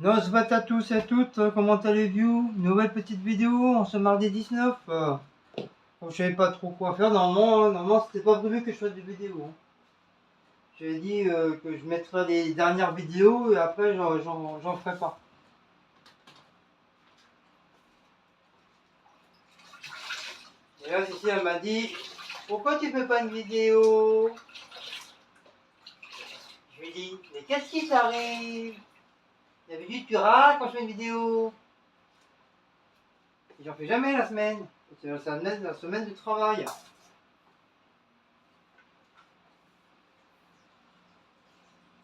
Nos à tous et à toutes, comment allez-vous? Nouvelle petite vidéo en ce mardi 19. Je savais pas trop quoi faire. Normalement c'était pas prévu que je fasse des vidéos. Hein. J'avais dit que je mettrais les dernières vidéos et après j'en ferai pas. Et là Cécile elle m'a dit, pourquoi tu fais pas une vidéo? Je lui ai dit, mais qu'est-ce qui t'arrive? D'habitude tu râles quand je fais une vidéo. J'en fais jamais la semaine. C'est la semaine du travail.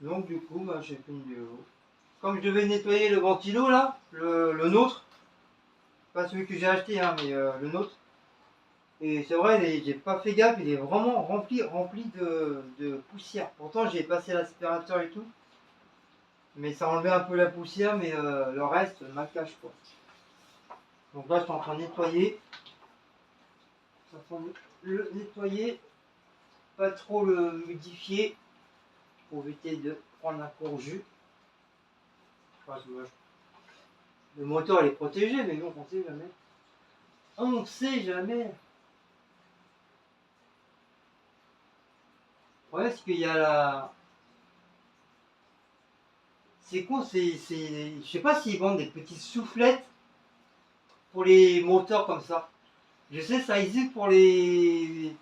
Donc du coup, j'ai fait une vidéo. Comme je devais nettoyer le ventilo là, le nôtre, pas celui que j'ai acheté, hein, mais le nôtre. Et c'est vrai, j'ai pas fait gaffe, il est vraiment rempli de poussière. Pourtant j'ai passé l'aspirateur et tout, mais ça enlevait un peu la poussière, mais le reste, ma cache quoi. Donc là je suis en train de nettoyer. Je suis en train de le nettoyer, pas trop le modifier, pour éviter de prendre un court jus. Enfin, le moteur il est protégé, mais bon, on sait jamais. On sait jamais. Ouais, parce qu'il y a la. C'est con, je sais pas s'ils vendent des petites soufflettes pour les moteurs comme ça. Je sais, ça existe pour les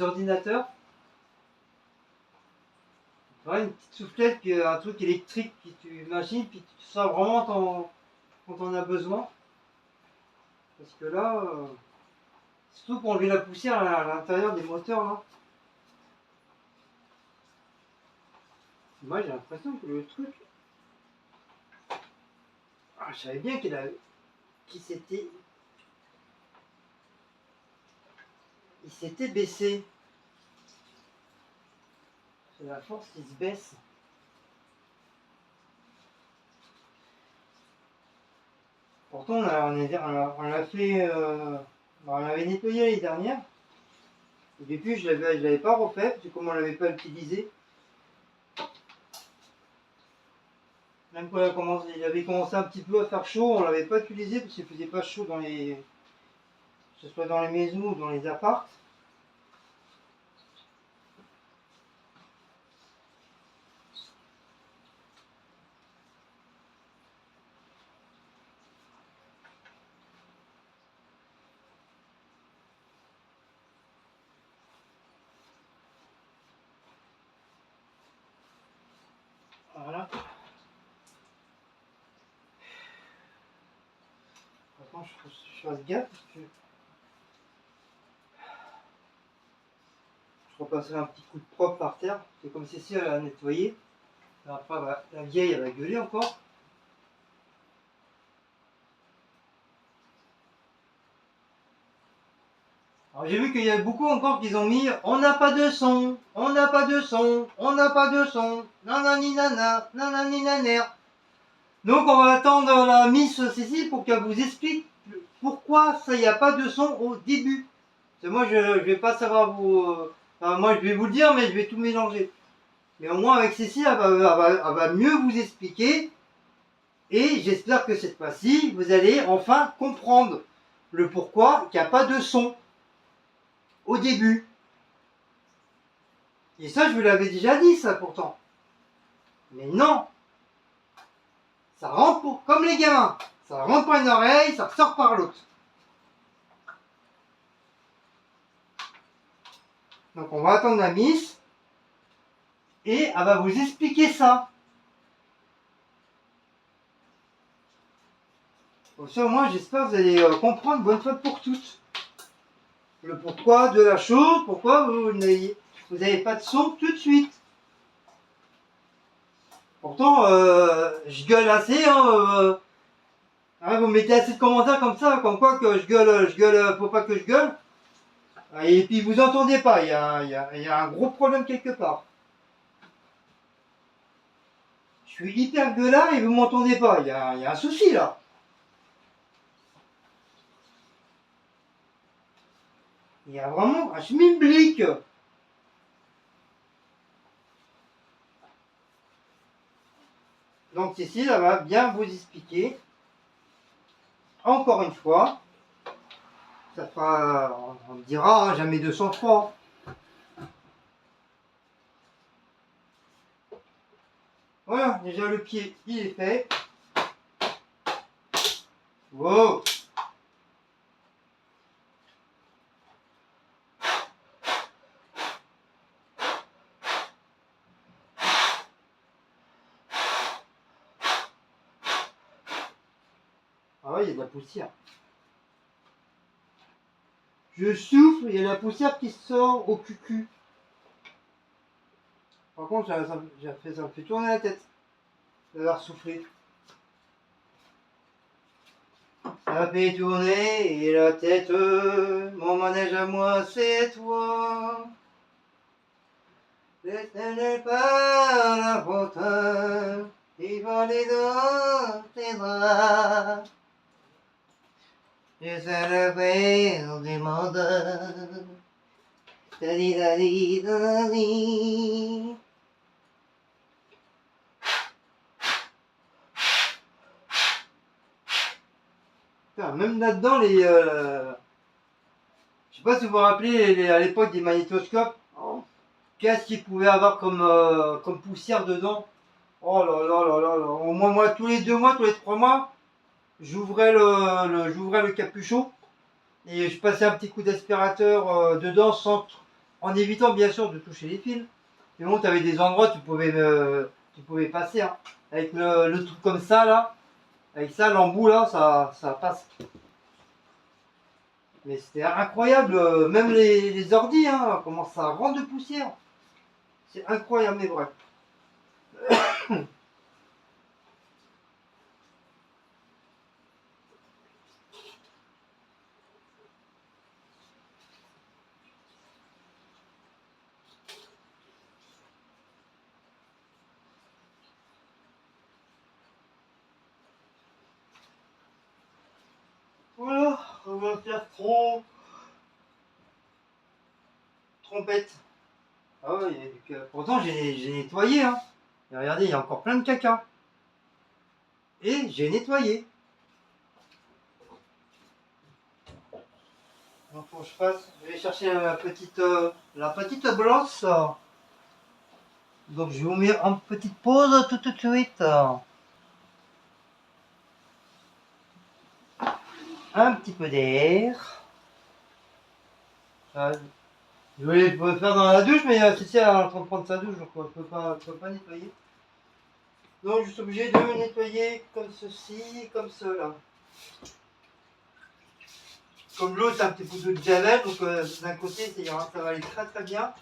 ordinateurs. Ouais, une petite soufflette, puis un truc électrique, puis tu imagines, puis tu sors vraiment quand on a besoin. Parce que là, surtout pour enlever la poussière à l'intérieur des moteurs là. Moi j'ai l'impression que le truc. Ah, je savais bien qu'il s'était. Il s'était baissé. C'est la force qui se baisse. Pourtant, on l'a fait. On l'avait nettoyé l'année dernière. Et depuis, je l'avais pas refait, parce que comme on l'avait pas utilisé. Même quand il avait commencé un petit peu à faire chaud, on l'avait pas utilisé parce qu'il faisait pas chaud que ce soit dans les maisons ou dans les apparts. Voilà. Maintenant, je fasse gaffe parce que je repasserai un petit coup de propre par terre. C'est comme Cécile elle a nettoyé. Après, la vieille, elle va gueuler encore. Alors j'ai vu qu'il y a beaucoup encore qui ont mis on n'a pas de son, on n'a pas de son, on n'a pas de son, nanani nana, nanani naner. Donc on va attendre la Miss Cécile pour qu'elle vous explique pourquoi ça y a pas de son au début. Parce que moi je vais pas savoir vous. Enfin, moi je vais vous le dire mais je vais tout mélanger. Mais au moins avec Cécile elle va mieux vous expliquer. Et j'espère que cette fois-ci vous allez enfin comprendre le pourquoi qu'il n'y a pas de son au début. Et ça, je vous l'avais déjà dit, ça, pourtant. Mais non. Ça rentre comme les gamins. Ça rentre par une oreille, ça ressort par l'autre. Donc, on va attendre la miss. Et elle va vous expliquer ça. Bon, ça, moi, j'espère que vous allez comprendre bonne fois pour toutes. Le pourquoi de la chose, pourquoi vous n'avez pas de son tout de suite. Pourtant, je gueule assez, hein, vous mettez assez de commentaires comme ça, comme quoi que je gueule, faut pas que je gueule. Et puis vous entendez pas, il y a un gros problème quelque part. Je suis hyper gueulard et vous m'entendez pas, il y a un souci là. Il y a vraiment un schmilblick. Donc Cécile, elle va bien vous expliquer, encore une fois, ça fera, on me dira, hein, jamais 203. Voilà, déjà le pied, il est fait. Wow. Ah ouais, il y a de la poussière. Je souffle, il y a de la poussière qui sort au cucu. Par contre, ça me fait tourner la tête d'avoir soufflé. Ça fait tourner la tête, mon manège à moi, c'est toi. L'éternel par la hauteur, il va les dans tes bras. Je sais le père du monde. Dali, dali, dali. Putain, même là-dedans, je sais pas si vous vous rappelez à l'époque des magnétoscopes, qu'est-ce qu'il pouvait avoir comme poussière dedans. Oh là là là là là. Au moins, moi, tous les 2 mois, tous les 3 mois, j'ouvrais le capuchon et je passais un petit coup d'aspirateur dedans en évitant bien sûr de toucher les fils. Mais bon, tu avais des endroits tu pouvais passer. Hein. Avec le truc comme ça là, avec ça, l'embout là, ça passe. Mais c'était incroyable, même les ordis, hein, comment ça rentre de poussière. C'est incroyable, mais bref. Voilà, on va faire trompette. Ah ouais, pourtant j'ai nettoyé, hein. Et regardez, il y a encore plein de caca. Et j'ai nettoyé. Donc faut que je fasse, je vais chercher la petite brosse. Donc je vous mets en petite pause tout de suite. Un petit peu d'air. Je voulais le faire dans la douche, mais Cécile est en train de prendre sa douche, donc je peux pas nettoyer. Donc je suis obligé de nettoyer comme ceci, comme cela. Comme l'eau c'est un petit peu de javel, donc d'un côté ça va aller très très bien.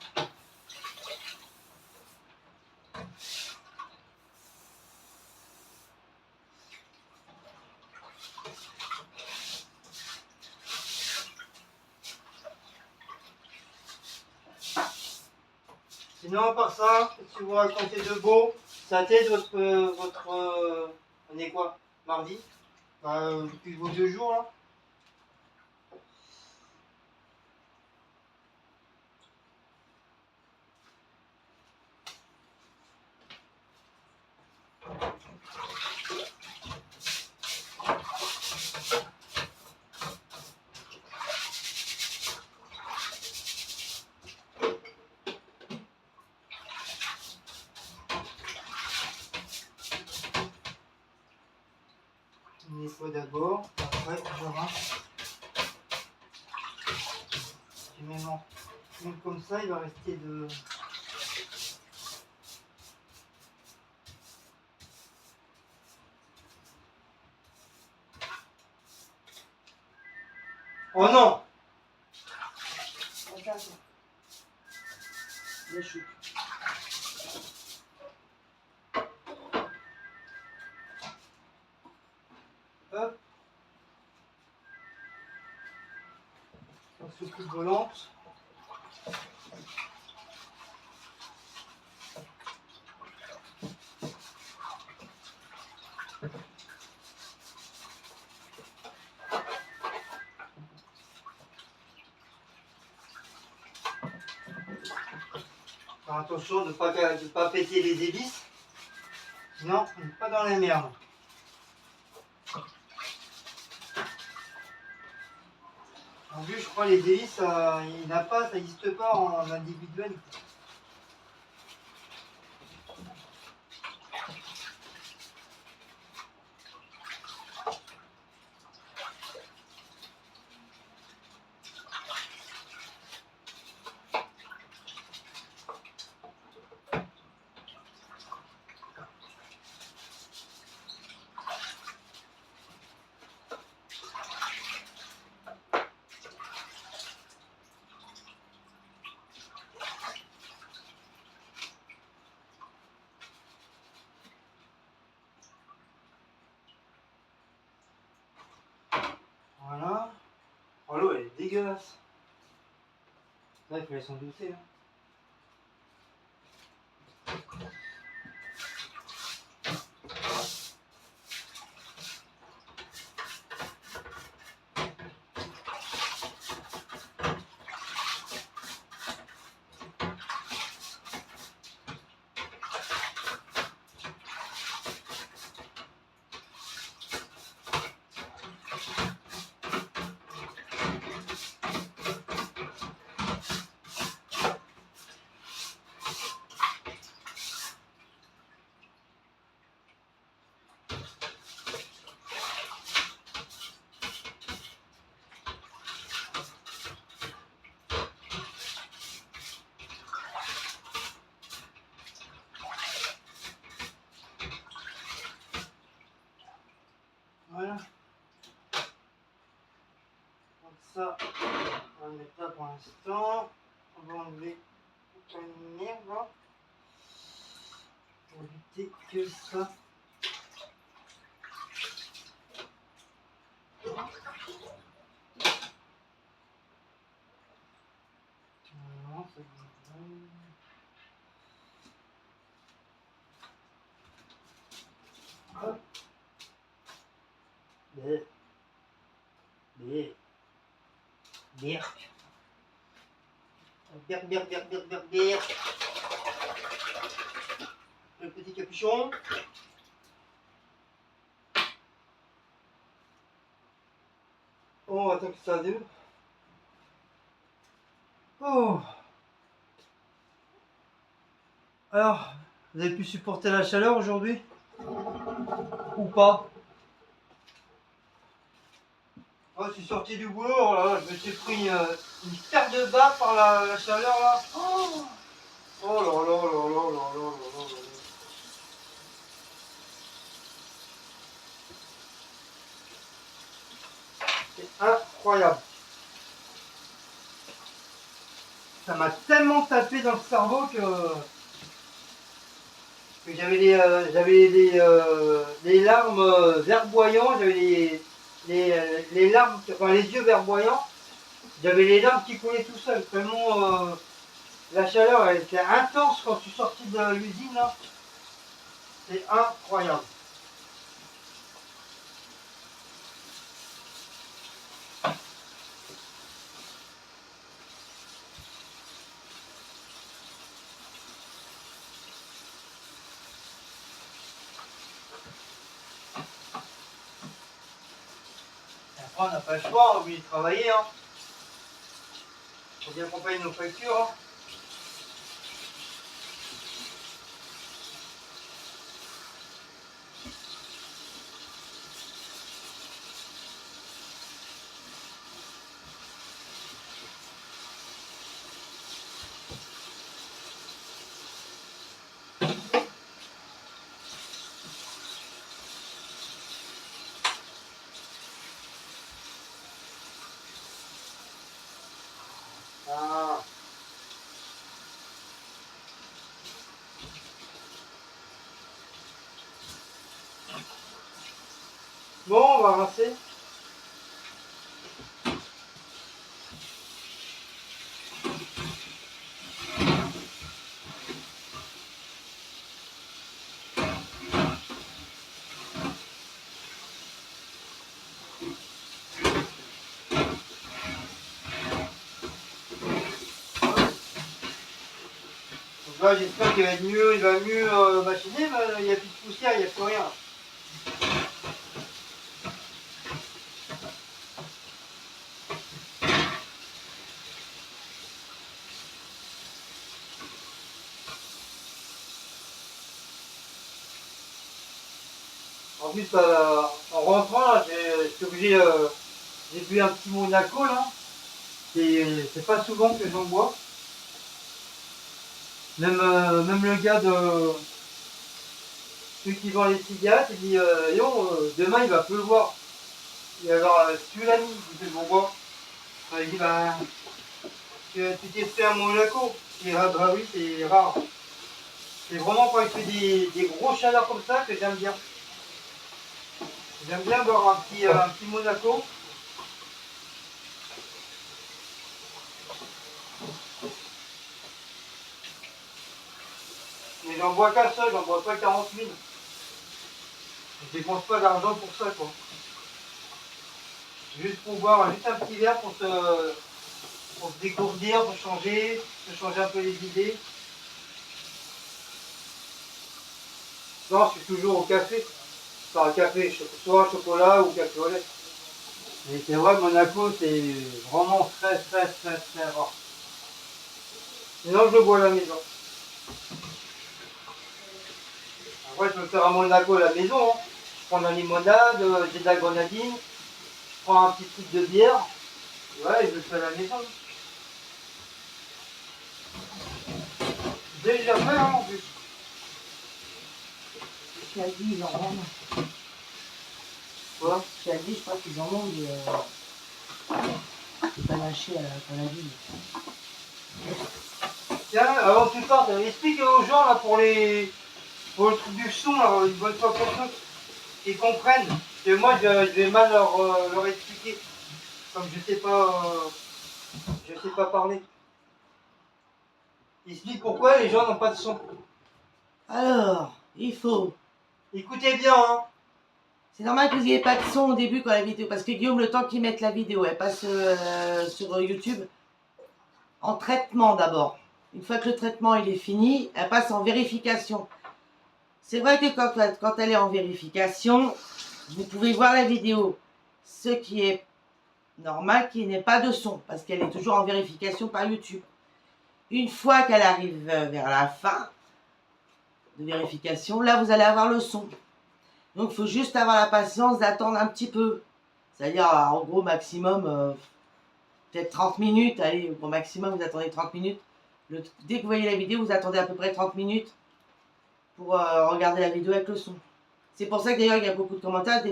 Sinon à part ça, si vous racontez de beau, ça a été on est quoi? Mardi? Depuis vos 2 jours là. On nettoie d'abord, après je rince. Même comme ça, il va rester de. Oh non! Regarde. La chute. Hop. On s'occupe volante. Faire attention de ne pas péter les hélices. Non, on n'est pas dans la merde. En plus, je crois les délices, il n'y en a pas, ça n'existe pas en individuel. Voilà. Oh, l'eau, elle est dégueulasse. Là, il fallait s'en douter. Hein. Voilà. Donc ça, on va le mettre là pour l'instant. On va enlever toute la lumière là. Pour éviter que ça. Non, ça hop. Birk. Birk. Le petit capuchon. Oh, attends que ça démarre. Oh. Alors, vous avez pu supporter la chaleur aujourd'hui? Ou pas? Oh, je suis sorti du boulot, oh là, je me suis pris une paire de bas par la chaleur là. Oh, oh là là là là là là là là. C'est incroyable. Ça m'a tellement tapé dans le cerveau que j'avais les larmes verdoyants, j'avais les larmes, enfin les yeux verdoyants, j'avais les larmes qui coulaient tout seul, tellement la chaleur elle était intense quand je suis sorti de l'usine là. C'est incroyable. Après, on n'a pas le choix, on est obligé de travailler. Hein. Faut bien qu'on paye nos factures. Hein. Ah. Bon, on va rincer. Là, j'espère qu'il va être mieux, il va mieux machiner, mais il n'y a plus de poussière, il n'y a plus rien. En plus, en rentrant, là, j'étais obligé, j'ai bu un petit Monaco là. C'est pas souvent que j'en bois. Même le gars de celui qui vend les cigarettes, il dit demain il va pleuvoir. Et alors, tu l'as mis, il fait pourquoi? Il dit bah tu t'es fait un Monaco. Et bah oui, c'est rare. C'est vraiment quand il fait des gros chaleurs comme ça que j'aime bien. J'aime bien boire un petit Monaco. Mais j'en bois qu'un seul, j'en bois pas 40 000. Je dépense pas d'argent pour ça quoi. Juste pour boire juste un petit verre pour se dégourdir, pour changer, se changer un peu les idées. Non, je suis toujours au café. Enfin, café, soit chocolat ou café au lait. Mais c'est vrai, Monaco, c'est vraiment très rare. Sinon, je le bois à la maison. Après, je peux faire un Monaco à la maison. Hein. Je prends de la limonade, j'ai de la grenadine, je prends un petit truc de bière. Ouais, je le fais à la maison. J'ai déjà fait, hein, en plus. Chez Aldi, ils en vendent. Quoi? Chez Aldi, je crois qu'ils en vendent des panachés à la ville. Tiens, avant que tu partes, explique aux gens là pour le truc du son, là, une bonne fois pour toutes, qu'ils comprennent. Et moi, je vais mal leur expliquer, comme je sais pas parler. Explique pourquoi les gens n'ont pas de son. Alors, il faut. Écoutez bien, hein. C'est normal que vous n'ayez pas de son au début quand la vidéo. Parce que Guillaume, le temps qu'il mette la vidéo, elle passe sur YouTube en traitement d'abord. Une fois que le traitement il est fini, elle passe en vérification. C'est vrai que quand elle est en vérification, vous pouvez voir la vidéo. Ce qui est normal, qu'il n'y ait pas de son. Parce qu'elle est toujours en vérification par YouTube. Une fois qu'elle arrive vers la fin de vérification, là vous allez avoir le son. Donc il faut juste avoir la patience d'attendre un petit peu. C'est-à-dire en gros maximum, peut-être 30 minutes. Allez, au maximum vous attendez 30 minutes. Dès que vous voyez la vidéo, vous attendez à peu près 30 minutes pour regarder la vidéo avec le son. C'est pour ça que d'ailleurs il y a beaucoup de commentaires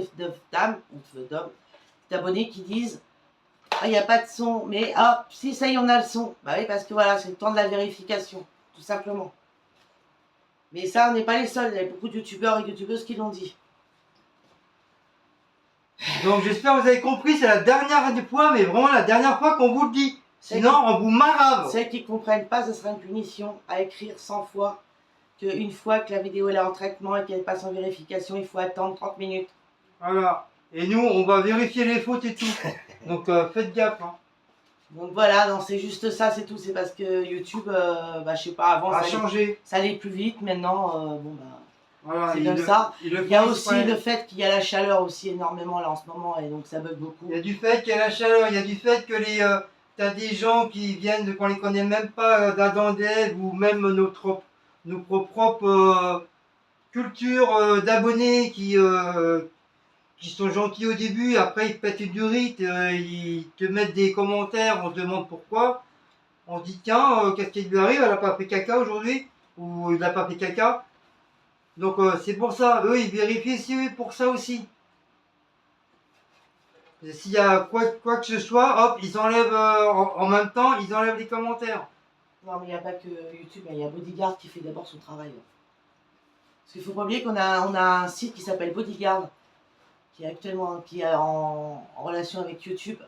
d'abonnés qui disent ah, il n'y a pas de son, mais hop, si ça y est, on a le son. Bah oui, parce que voilà, c'est le temps de la vérification, tout simplement. Mais ça, on n'est pas les seuls, il y a beaucoup de youtubeurs et youtubeuses qui l'ont dit. Donc j'espère que vous avez compris, c'est la dernière fois, mais vraiment la dernière fois qu'on vous le dit. Sinon, on vous marave. Ceux qui ne comprennent pas, ce sera une punition à écrire 100 fois. Qu'une fois que la vidéo est en traitement et qu'elle passe en vérification, il faut attendre 30 minutes. Voilà. Et nous, on va vérifier les fautes et tout. Donc faites gaffe. Hein. Donc voilà, non, c'est juste ça, c'est tout. C'est parce que YouTube, bah, je sais pas, avant ça allait plus vite. Maintenant, bon bah, voilà, c'est comme ça. Il y a aussi le fait qu'il y a la chaleur aussi énormément là en ce moment et donc ça bug beaucoup. Il y a du fait qu'il y a la chaleur, il y a du fait que t'as des gens qui viennent, qu'on les connaît même pas d'Adam d'Ève ou même notre propre culture d'abonnés qui sont gentils au début, après ils pètent du rythme, ils te mettent des commentaires, on se demande pourquoi. On se dit tiens, qu'est-ce qui lui arrive, elle a pas fait caca aujourd'hui, ou il n'a pas fait caca. Donc c'est pour ça, eux ils vérifient si pour ça aussi. S'il y a quoi que ce soit, hop, ils enlèvent en même temps, ils enlèvent les commentaires. Non mais il n'y a pas que YouTube, il y a Bodyguard qui fait d'abord son travail. Parce qu'il ne faut pas oublier qu'on a un site qui s'appelle Bodyguard, qui est en relation avec YouTube.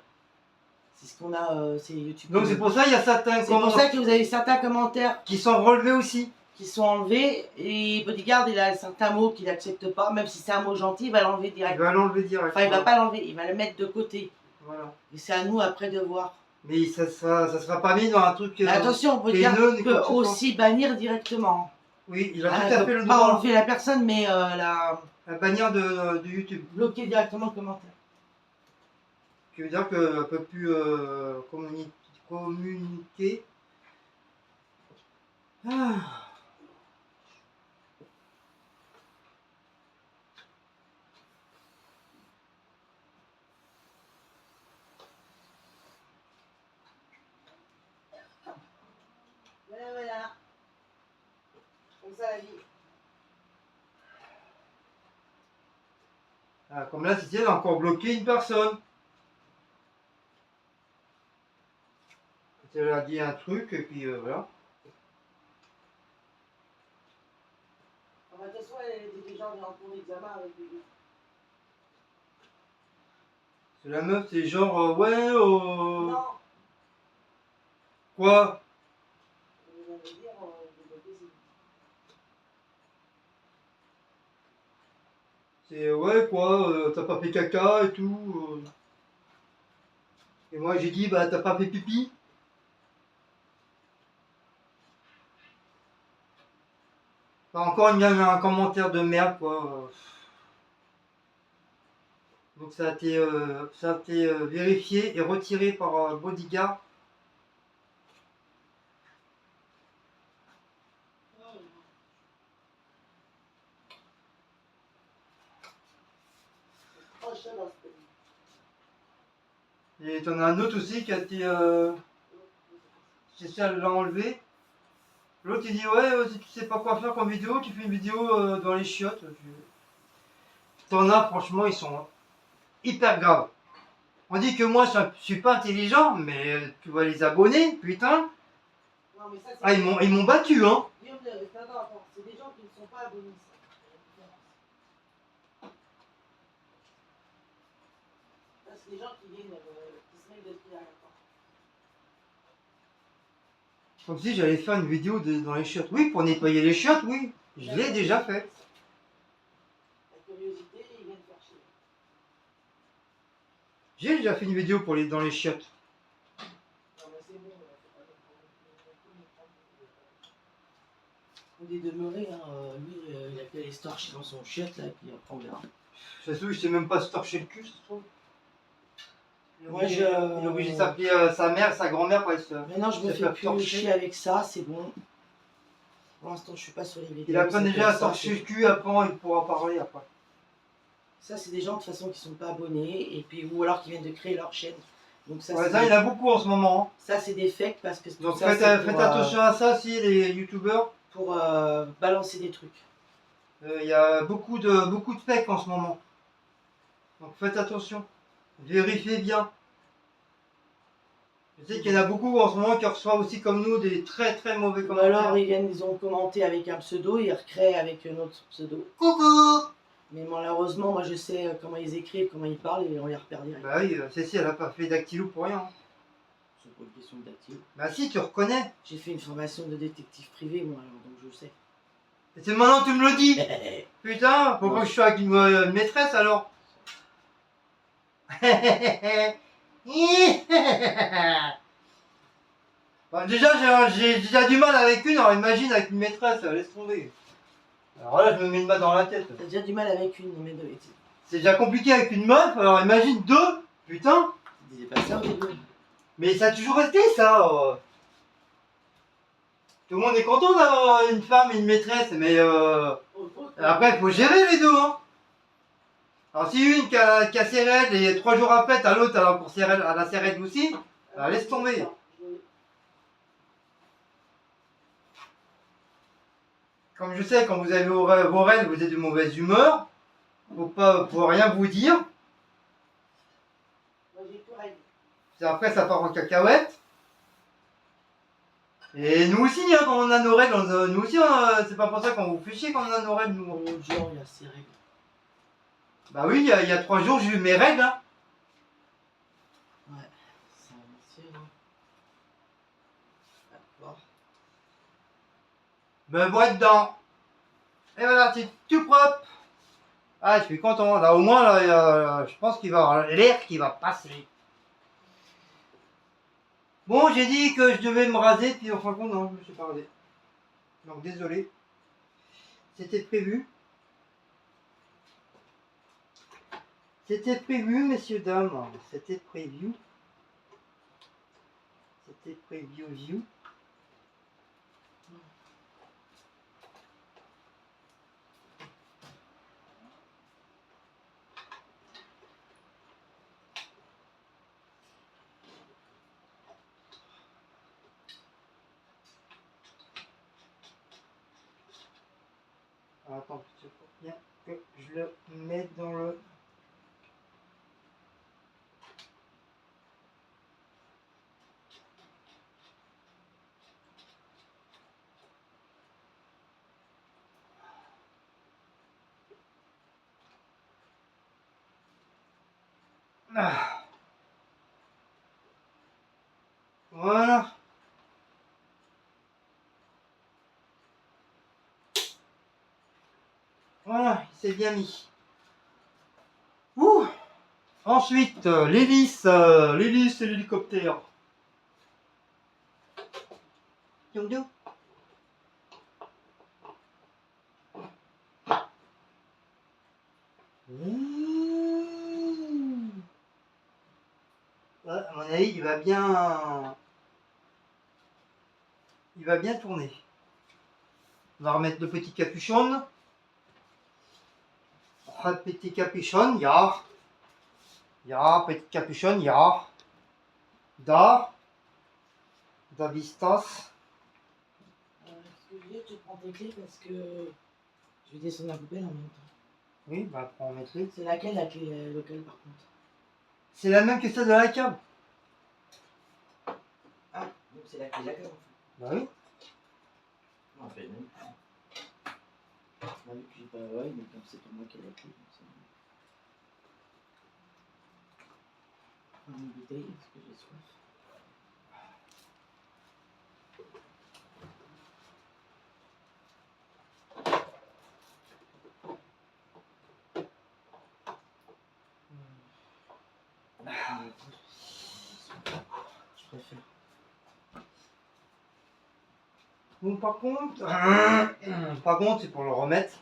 C'est ce qu'on a, c'est YouTube. Donc c'est pour ça il y a certains commentaires. C'est pour ça que vous avez certains commentaires qui sont relevés aussi. Qui sont enlevés, et Bodyguard il a certains mots qu'il n'accepte pas, même si c'est un mot gentil, il va l'enlever direct. Il va l'enlever direct. Enfin, il va pas l'enlever, il va le mettre de côté. Voilà. Et c'est à nous après de voir. Mais ça sera pas mis dans un truc. Mais attention, on peut dire haineux, ni peut quoi que ce soit. aussi bannir directement. Oui, il a Ah, tout à fait le pas droit. enlever la personne, mais la La bannière de YouTube. bloquer directement le commentaire. Ce qui veut dire qu'elle ne peut plus communiquer. Ah. Voilà. Comme ça la vie. Ah, comme là, Cécile a encore bloqué une personne. Elle a dit un truc et puis voilà. De toute façon, elle était déjà en cours d'examen avec les deux. C'est la meuf, c'est genre ouais. Non. Quoi? Je vais dire, C'est ouais quoi, t'as pas fait caca et tout. Et moi j'ai dit bah t'as pas fait pipi. Enfin, encore un commentaire de merde quoi. Donc ça a été vérifié et retiré par Bodyguard. Et t'en as un autre aussi qui a été... c'est ça, l'a enlevé. L'autre il dit ouais, si tu sais pas quoi faire comme vidéo, tu fais une vidéo dans les chiottes. T'en as franchement, ils sont hyper graves. On dit que moi je suis pas intelligent, mais tu vois les abonnés, putain. Non, mais ça, Ah ils m'ont battu hein. Guillaume, attends, c'est des gens qui ne sont pas abonnés. Ça, c'est des gens qui viennent, qui se mettent de pied à la porte. Comme si j'allais faire une vidéo dans les chiottes. Oui, pour nettoyer les chiottes, oui. Je l'ai déjà fait. La curiosité, ils viennent faire chier. J'ai déjà fait une vidéo dans les chiottes. Non, mais c'est bon, faut des demeurer, hein. Lui, il a fait les torches dans son chiotte, là, et puis après on verra. Ça se trouve, je sais même pas se torcher le cul, ça se trouve. Moi, Il est obligé de s'appeler sa mère, sa grand-mère pour se. Maintenant, je me fais plus torcher. chier avec ça, c'est bon. Pour l'instant, je suis pas sur les vidéos. Il apprend déjà à torcher le cul, après il pourra parler après. Ça, c'est des gens de toute façon qui sont pas abonnés, et puis ou alors qui viennent de créer leur chaîne. Donc ça, Ouais, ça, il y en a beaucoup en ce moment. Ça, c'est des fakes parce que Donc ça, faites attention à ça si les youtubeurs. Pour balancer des trucs. Il y a beaucoup de fakes en ce moment. Donc faites attention. Vérifiez bien. Je sais qu'il y en a beaucoup en ce moment qui reçoivent aussi comme nous des très très mauvais commentaires. Alors ils ont commenté avec un pseudo, ils recréent avec un autre pseudo. Coucou! Mais malheureusement, moi je sais comment ils écrivent, comment ils parlent et on les repère direct. Bah oui, Cécile elle a pas fait dactylo pour rien. C'est pas une question de dactylo. Bah si, tu reconnais. J'ai fait une formation de détective privé moi, alors donc je sais. Et c'est maintenant que tu me le dis. Putain, pourquoi que je suis avec une maîtresse alors? Bah, déjà j'ai déjà du mal avec une, alors imagine avec une maîtresse, laisse tomber. Alors là je me mets une balle dans la tête. T'as déjà du mal avec une, mais de bêtises. C'est déjà compliqué avec une meuf, alors imagine deux. Putain. Tu disais pas ça au début. Mais ça a toujours été ça. Tout le monde est content d'avoir une femme et une maîtresse, mais après il faut gérer les deux. Hein. Alors si une qui a ses règles et 3 jours après t'as l'autre alors pour ses règles, elle a ses règles aussi, alors laisse tomber. Comme je sais, quand vous avez vos règles, vous êtes de mauvaise humeur, faut rien vous dire. Après ça part en cacahuète. Et nous aussi, hein, quand on a nos règles, nous aussi, c'est pas pour ça qu'on vous fait chier quand on a nos règles, nous. Genre, il a ses règles. Bah oui, il y a 3 jours, j'ai eu mes règles. Hein. Ouais, c'est un monsieur, hein. D'accord. Me vois dedans. Et voilà, c'est tout propre. Ah, je suis content. Là, au moins, là, je pense qu'il va y avoir l'air qui va passer. Bon, j'ai dit que je devais me raser, puis en fin de compte, non, je me suis pas rasé. Donc désolé. C'était prévu. C'était prévu, messieurs, dames. C'était prévu. C'était prévu aux yeux. Attends, il faut bien que je le mette dans le... Ah, voilà. Voilà, il s'est bien mis. Ouh. Ensuite, l'hélice et l'hélicoptère. Dioum, dioum. Mmh. Ouais, à mon avis, il va bien tourner. On va remettre le petit capuchon. Le petit capuchon, ja. Ja, petit capuchon, ja. Da. Da vistas. Ce que je veux dire, tu prends tes clés parce que je vais descendre la poubelle en même temps. Oui, bah après on met les. C'est laquelle la clé locale par contre? C'est la même que celle de la cave. Ah, donc c'est la clé locale en fait. Bah oui. Non, en fait, même. Bah, vu que j'ai pas. Ouais, mais comme c'est pour moi qui ai la clé, donc c'est bon. Prends une bouteille parce que j'ai soif. Je préfère. Bon, par contre, c'est pour le remettre.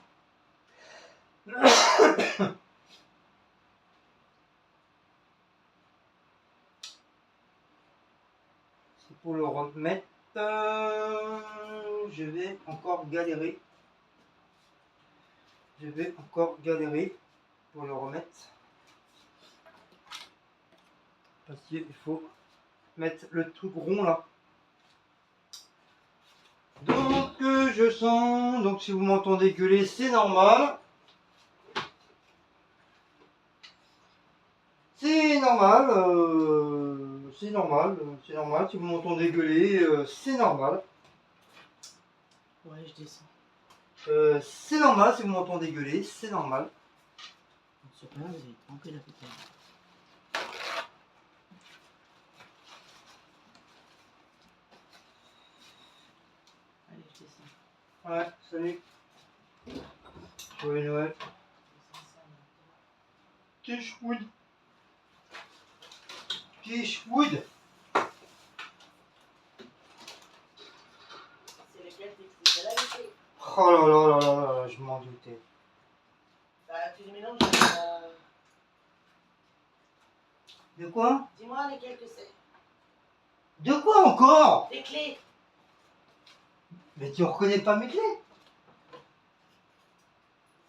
C'est pour le remettre. Je vais encore galérer. Je vais encore galérer pour le remettre. Parce qu'il faut mettre le truc rond là. Donc je sens, donc si vous m'entendez gueuler, c'est normal. C'est normal, c'est normal, c'est normal. Si vous m'entendez gueuler, c'est normal. Ouais, je descends. C'est normal si vous m'entendez gueuler, c'est normal. C'est pas grave, vous avez trempé la bouteille. Allez, je descends. Ouais, salut. Joyeux Noël. Kishwood. Kishwood. C'est lequel c'est celle-là les clés? Oh là là là là là, je m'en doutais. Bah, tu les mélanges. De quoi? Dis-moi lesquelles que c'est. De quoi encore? Les clés. Mais tu reconnais pas mes clés?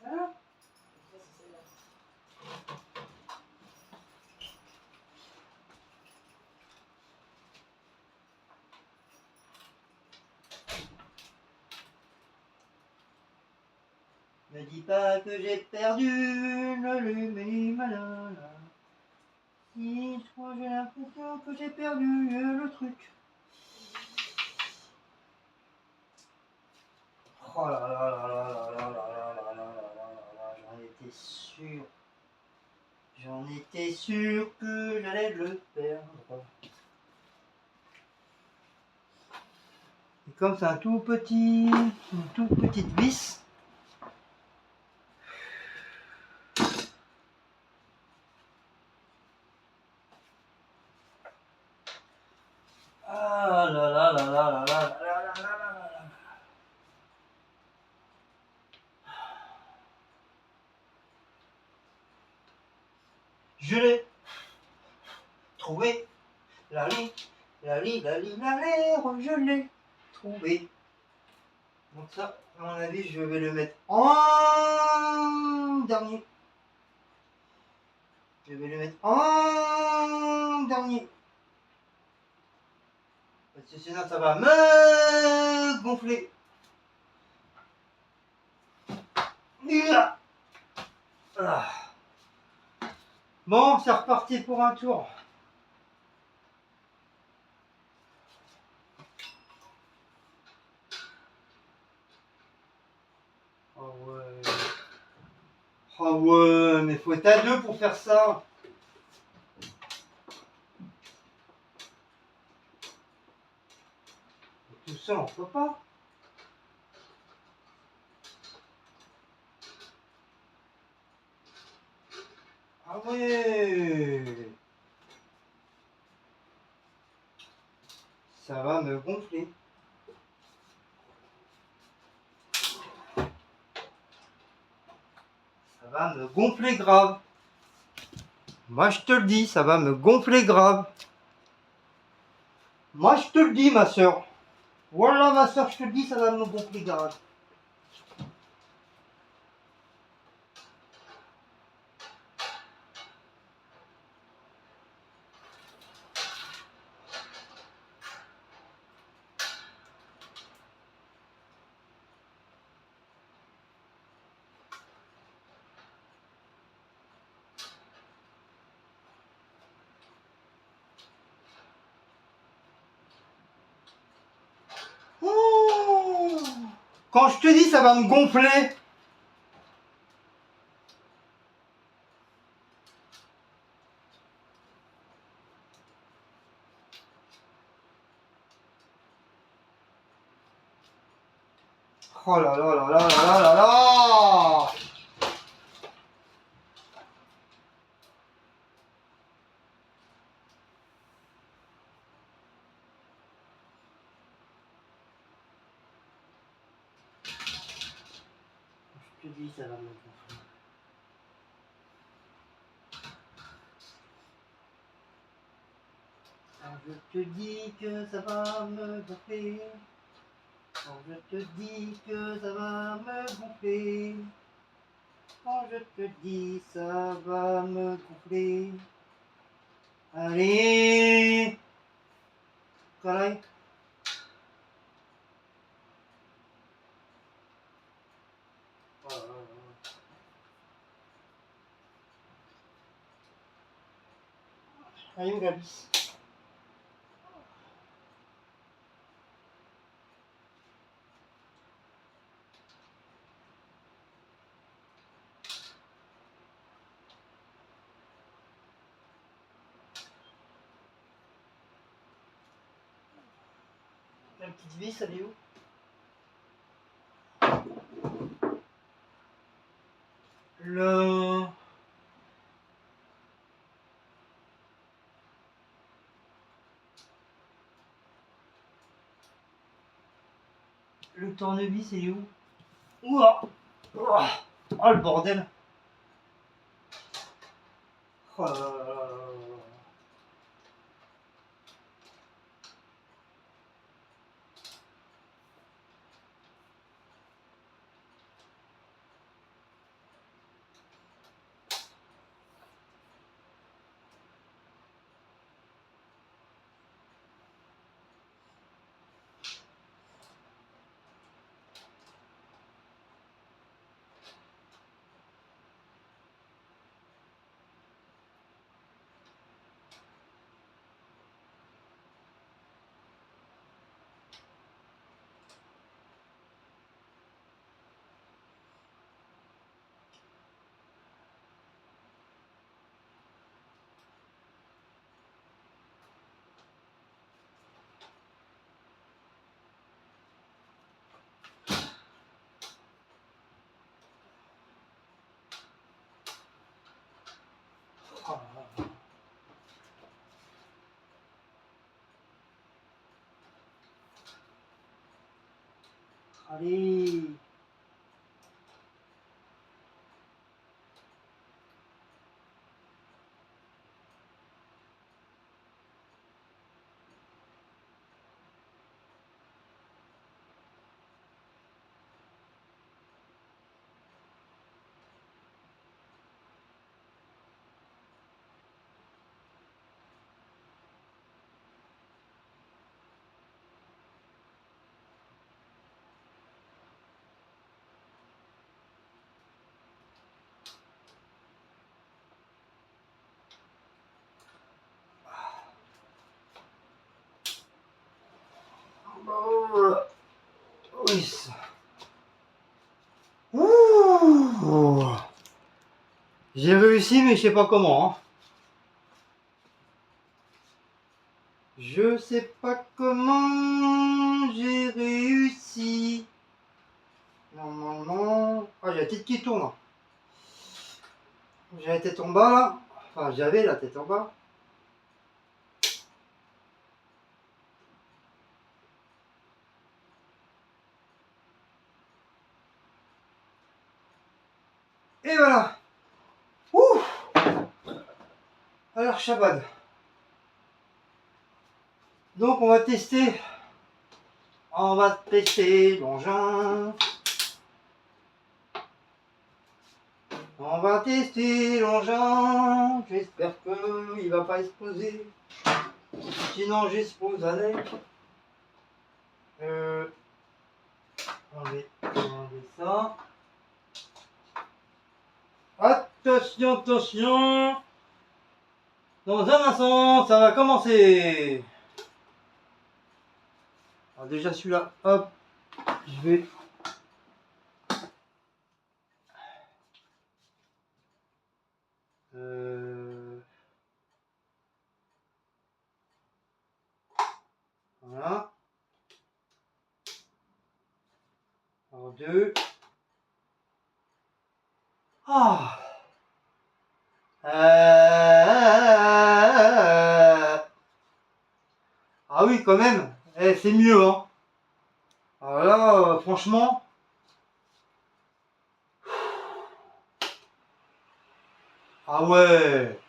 Hein? Ça, c'est celle-là. Ne dis pas que j'ai perdu le lume malin. Si, je crois j'ai l'impression que j'ai perdu le truc. Oh là là là là là là là là là là là là, j'en étais sûr. J'en étais sûr que j'allais le perdre. Et comme c'est une toute petite vis. là là là là là là là là. Je l'ai trouvé. Lali, lali, lali, lali, je l'ai trouvé. Donc ça, à mon avis, je vais le mettre en dernier. Je vais le mettre en dernier. Parce que sinon, ça va me gonfler. Ah. Bon, c'est reparti pour un tour. Ah ouais. Ah ouais, mais faut être à deux pour faire ça. Tout seul, on peut pas. Ah ouais. Ça va me gonfler. Ça va me gonfler grave. Moi je te le dis, ça va me gonfler grave. Moi je te le dis ma soeur. Voilà ma soeur, je te le dis, ça va me gonfler grave. Oh, quand je te dis ça va me gonfler. Oh là là là là là là là. Je te dis ça va me gonfler. Quand je te dis que ça va me gonfler. Quand je te dis que ça va me gonfler. Quand je te dis ça va me gonfler. Allez, caraï. Allez, où la vis? La petite vis, elle est où? Le tournevis, il est où? Ouah. Ouah. Oh le bordel! Oh là là là là là là. Allez. Voilà. Oui. Ouh. J'ai réussi, mais je sais pas comment. Hein. Je sais pas comment j'ai réussi. Normalement. Ah, j'ai la tête qui tourne. J'ai la tête en bas là. Enfin, j'avais la tête en bas. Et voilà. Ouh. Alors, Shabbat. Donc, on va tester. On va tester l'engin. On va tester l'engin. J'espère qu'il va pas exploser. Sinon, j'explose avec. On met ça. Attention, attention. Dans un instant, ça va commencer. Alors déjà celui-là, hop, je vais. Voilà. Alors deux. Ah. Ah oui, quand même. Eh, c'est mieux, hein. Alors là, franchement. Ah ouais.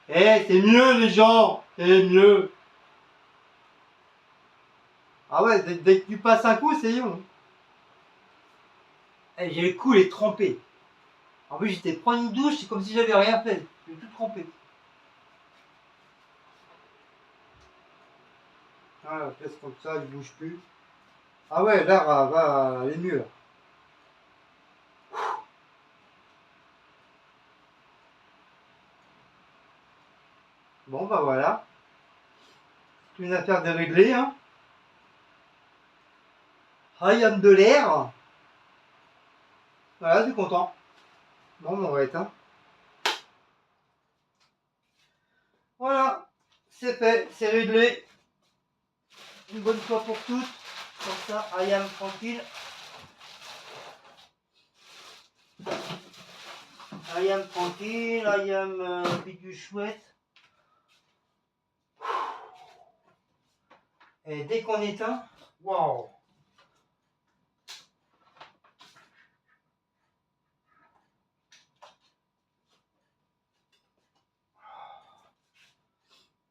Eh, c'est mieux, les gens. C'est mieux. Ah ouais, dès que tu passes un coup, c'est bon. Eh, j'ai le cou, il est trempé. En plus, j'étais prendre une douche, c'est comme si j'avais rien fait. J'ai tout trempé. Voilà, je laisse comme ça, il bouge plus. Ah ouais, là, va aller mieux. Là. Bon, bah voilà. C'est une affaire de régler, hein. Ryan de l'air. Voilà, je suis content. Bon, on va éteindre. Voilà, c'est fait, c'est réglé. Une bonne fois pour toutes. Comme ça, I am tranquille. I am tranquille, I am du chouette. Et dès qu'on éteint, waouh!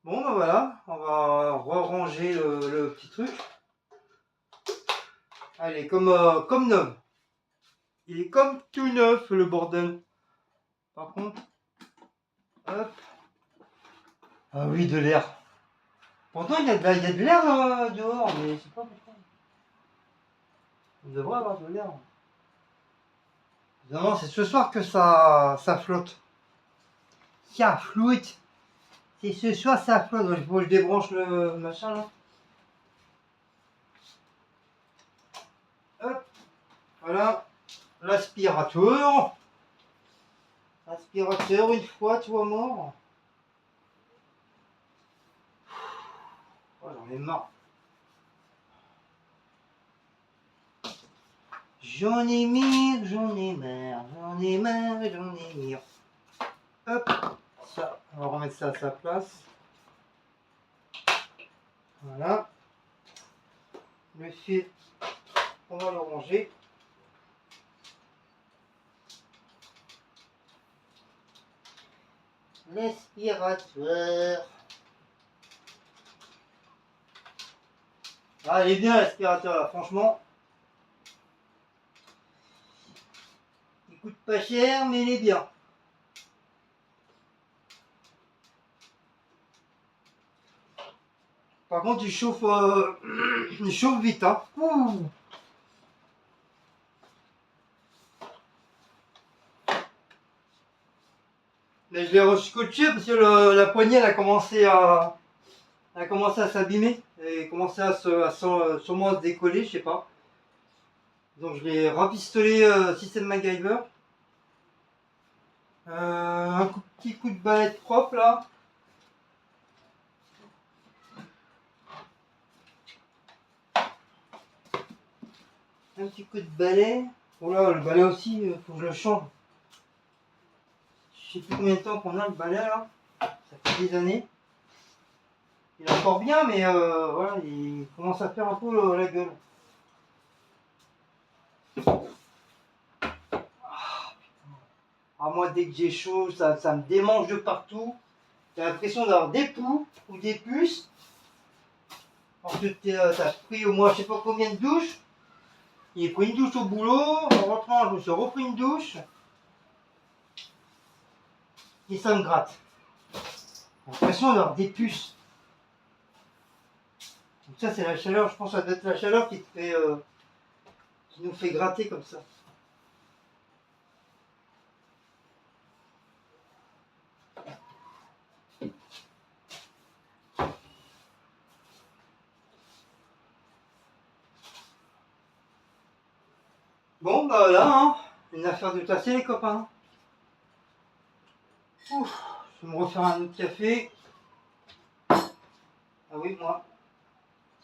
Bon, ben voilà, on va ranger le petit truc. Ah, il est comme neuf. Il est comme tout neuf, le bordel. Par contre, hop. Ah oui, de l'air. Pourtant, il y a de l'air dehors, mais je sais pas pourquoi. On devrait avoir de l'air. Non, c'est ce soir que ça flotte. Ça flotte. C'est ce soir, ça flotte. Donc, il faut que je débranche le machin là. Hop. Voilà. L'aspirateur. Aspirateur, une fois, tu vois, mort. Oh, j'en ai marre. J'en ai marre, j'en ai marre, j'en ai marre, j'en ai marre. Hop. Ça, on va remettre ça à sa place. Voilà. le fil, on va le ranger. L'aspirateur. Ah, il est bien l'aspirateur là, franchement. Il coûte pas cher, mais il est bien. Par contre, il chauffe vite, hein. Ouh. Mais je l'ai rescotché parce que la poignée elle a commencé à s'abîmer et commencé à sûrement à se décoller, je sais pas. Donc je l'ai rafistolé système MacGyver. Petit coup de balette propre là. Un petit coup de balai. Oh là, le balai aussi, faut que je le change. Je sais plus combien de temps qu'on a le balai là. Ça fait des années. Il est encore bien, mais voilà, il commence à faire un peu la gueule. Ah, moi, dès que j'ai chaud, ça me démange de partout. J'ai l'impression d'avoir des poux ou des puces. Parce que t'as pris au moins je sais pas combien de douches. J'ai pris une douche au boulot. En rentrant, je me suis repris une douche. Et ça me gratte. J'ai l'impression d'avoir des puces. Donc ça, c'est la chaleur. Je pense que ça doit être la chaleur qui nous fait gratter comme ça. Bon, bah là, hein, une affaire de tasser, les copains. Ouf, je vais me refaire un autre café. Ah oui, moi,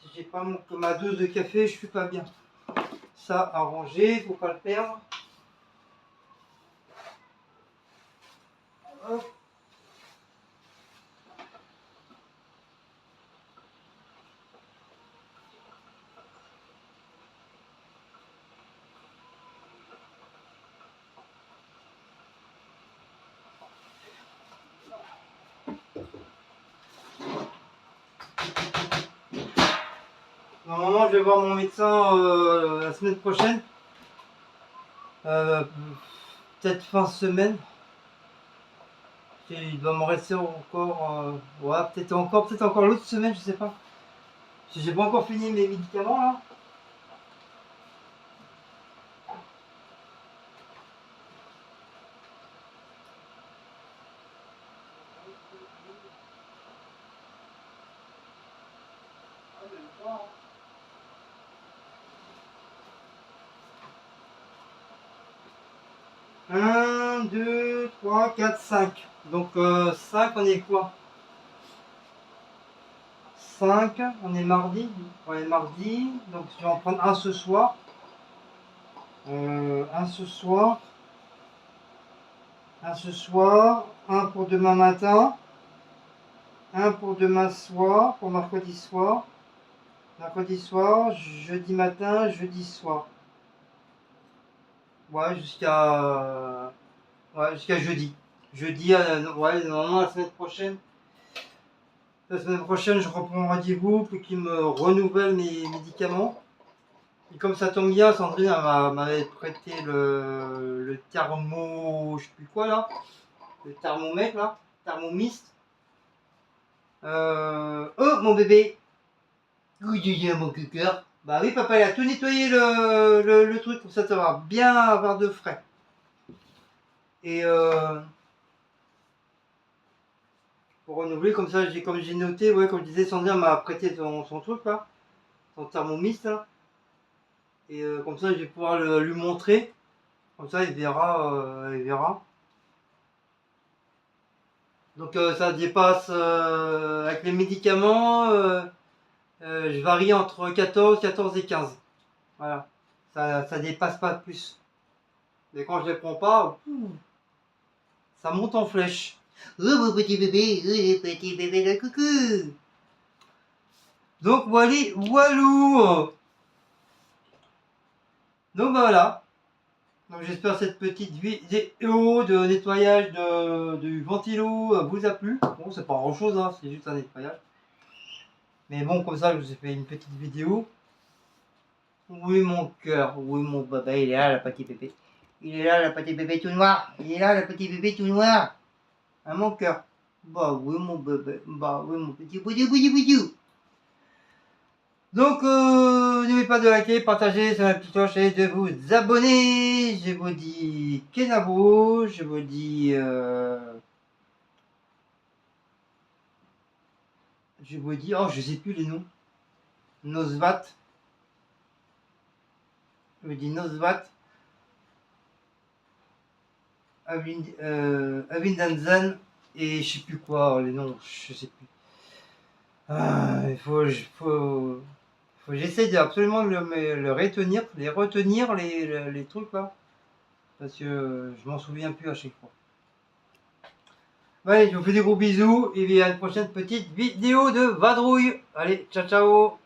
si j'ai pas ma dose de café, je suis pas bien. Ça, à ranger, faut pas le perdre. Hop. Normalement, je vais voir mon médecin la semaine prochaine. Peut-être fin de semaine. Il doit m'en rester encore. Ouais, peut-être encore l'autre semaine, je sais pas. J'ai pas encore fini mes médicaments là. Un, 2, 3, 4, 5. Donc 5, on est quoi? 5, on est mardi. On est mardi. Donc je vais en prendre un ce soir. Un ce soir. Un ce soir. Un pour demain matin. Un pour demain soir. Pour mercredi soir. Mercredi soir. Jeudi matin. Jeudi soir. Ouais, jusqu'à jeudi. Jeudi, ouais, normalement la semaine prochaine. La semaine prochaine, je reprends rendez-vous pour qu'ils me renouvellent mes médicaments. Et comme ça tombe bien, Sandrine m'avait prêté le thermo, je sais plus quoi là, le thermomètre là, thermomiste. Oh mon bébé, oui, mon cœur. Bah oui, papa, il a tout nettoyé le truc, comme ça va bien avoir de frais. Et pour renouveler, comme ça, comme j'ai noté, ouais, comme je disais, Sandrine m'a prêté son truc là, son thermomiste là. Et comme ça, je vais pouvoir lui montrer. Comme ça, il verra. Il verra. Donc ça dépasse, avec les médicaments, je varie entre 14 et 15. Voilà. Ça dépasse pas plus. Mais quand je les prends pas, ça monte en flèche. Oh mon petit bébé, le coucou. Donc voilà, voilou. Donc bah, voilà. Donc j'espère que cette petite vidéo de nettoyage du ventilo vous a plu. Bon, c'est pas grand chose, hein, c'est juste un nettoyage. Mais bon, comme ça, je vous ai fait une petite vidéo. Oui, mon cœur, oui, mon baba, il est là, le petit bébé. Il est là, le petit bébé tout noir. Il est là, le petit bébé tout noir. Hein, mon cœur. Bah oui, mon bébé. Bah oui, mon petit boudou, boudou, boudou. Donc, n'oubliez pas de liker, partager sur la petite cloche et de vous abonner. Je vous dis Kenavo, je vous dis... oh, je sais plus les noms. Nosvat. Je vous dis Nosvat. Avindanzan. Et je sais plus quoi, les noms, je sais plus. Ah, il faut j'essaie absolument de le retenir, les trucs là. Parce que je m'en souviens plus à chaque fois. Allez, je vous fais des gros bisous et à une prochaine petite vidéo de vadrouille. Allez, ciao ciao.